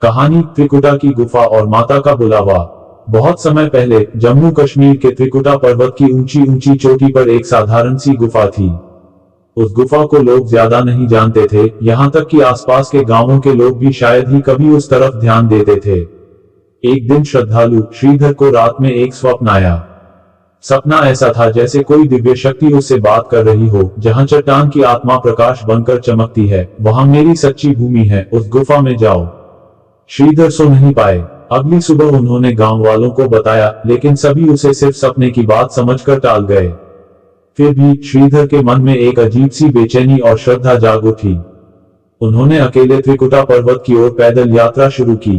कहानी त्रिकुटा की गुफा और माता का बुलावा। बहुत समय पहले जम्मू कश्मीर के त्रिकुटा पर्वत की ऊंची ऊंची चोटी पर एक साधारण सी गुफा थी। उस गुफा को लोग ज्यादा नहीं जानते थे, यहाँ तक कि आसपास के गांवों के लोग भी शायद ही कभी उस तरफ ध्यान देते थे। एक दिन श्रद्धालु श्रीधर को रात में एक स्वप्न आया। सपना ऐसा था जैसे कोई दिव्य शक्ति उससे बात कर रही हो। जहां चट्टान की आत्मा प्रकाश बनकर चमकती है, वहां मेरी सच्ची भूमि है, उस गुफा में जाओ। श्रीधर सो नहीं पाए। अगली सुबह उन्होंने गांव वालों को बताया, लेकिन सभी उसे सिर्फ सपने की बात समझकर टाल गए। फिर भी श्रीधर के मन में एक अजीब सी बेचैनी और श्रद्धा जाग उठी। उन्होंने अकेले त्रिकुटा पर्वत की ओर पैदल यात्रा शुरू की।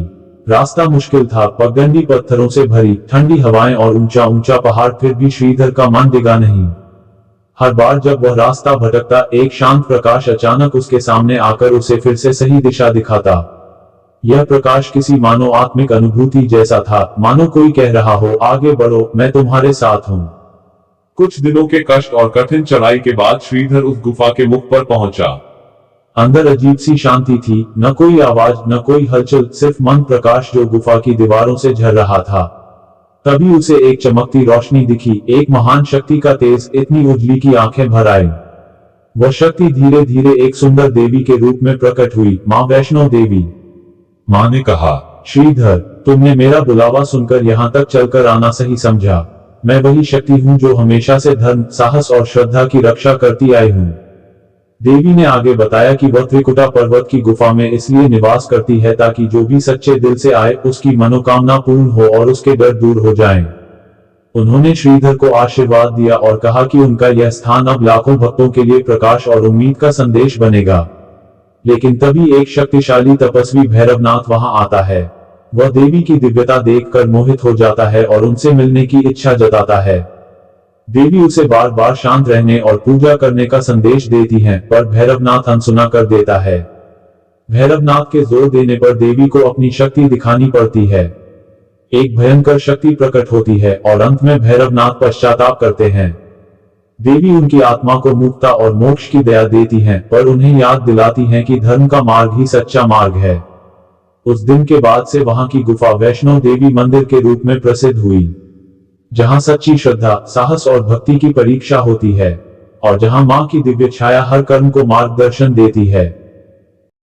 रास्ता मुश्किल था, पगडंडी पत्थरों से भरी, ठंडी हवाएं और ऊंचा ऊंचा पहाड़। फिर भी श्रीधर का मन डिगा नहीं। हर बार जब वह रास्ता भटकता, एक शांत प्रकाश अचानक उसके सामने आकर उसे फिर से सही दिशा दिखाता। यह प्रकाश किसी मानो आत्मिक अनुभूति जैसा था, मानो कोई कह रहा हो, आगे बढ़ो, मैं तुम्हारे साथ हूं। कुछ दिनों के कष्ट और कठिन चढ़ाई के बाद श्रीधर उस गुफा के मुख पर पहुंचा। अंदर अजीब सी शांति थी, न कोई आवाज, न कोई हलचल, सिर्फ मन प्रकाश जो गुफा की दीवारों से झर रहा था। तभी उसे एक चमकती रोशनी दिखी, एक महान शक्ति का तेज, इतनी उजली की आंखें भर आई। वह शक्ति धीरे धीरे एक सुंदर देवी के रूप में प्रकट हुई, मां वैष्णो देवी। मां ने कहा, श्रीधर, तुमने मेरा बुलावा सुनकर यहाँ तक चलकर आना सही समझा। मैं वही शक्ति हूँ जो हमेशा से धर्म, साहस और श्रद्धा की रक्षा करती आई हूँ। देवी ने आगे बताया कि वह त्रिकुटा पर्वत की गुफा में इसलिए निवास करती है ताकि जो भी सच्चे दिल से आए, उसकी मनोकामना पूर्ण हो और उसके डर दूर हो जाएं। उन्होंने श्रीधर को आशीर्वाद दिया और कहा कि उनका यह स्थान अब लाखों भक्तों के लिए प्रकाश और उम्मीद का संदेश बनेगा। लेकिन तभी एक शक्तिशाली तपस्वी भैरवनाथ वहां आता है। वह देवी की दिव्यता देखकर मोहित हो जाता है और उनसे मिलने की इच्छा जताता है। देवी उसे बार बार शांत रहने और पूजा करने का संदेश देती हैं, पर भैरवनाथ अनसुना कर देता है। भैरवनाथ के जोर देने पर देवी को अपनी शक्ति दिखानी पड़ती है। एक भयंकर शक्ति प्रकट होती है और अंत में भैरवनाथ पश्चाताप करते हैं। देवी उनकी आत्मा को मुक्ता और मोक्ष की दया देती हैं, पर उन्हें याद दिलाती हैं कि धर्म का मार्ग ही सच्चा मार्ग है। उस दिन के बाद से वहां की गुफा वैष्णो देवी मंदिर के रूप में प्रसिद्ध हुई, जहां सच्ची श्रद्धा, साहस और भक्ति की परीक्षा होती है, और जहां मां की दिव्य छाया हर कर्म को मार्गदर्शन देती है।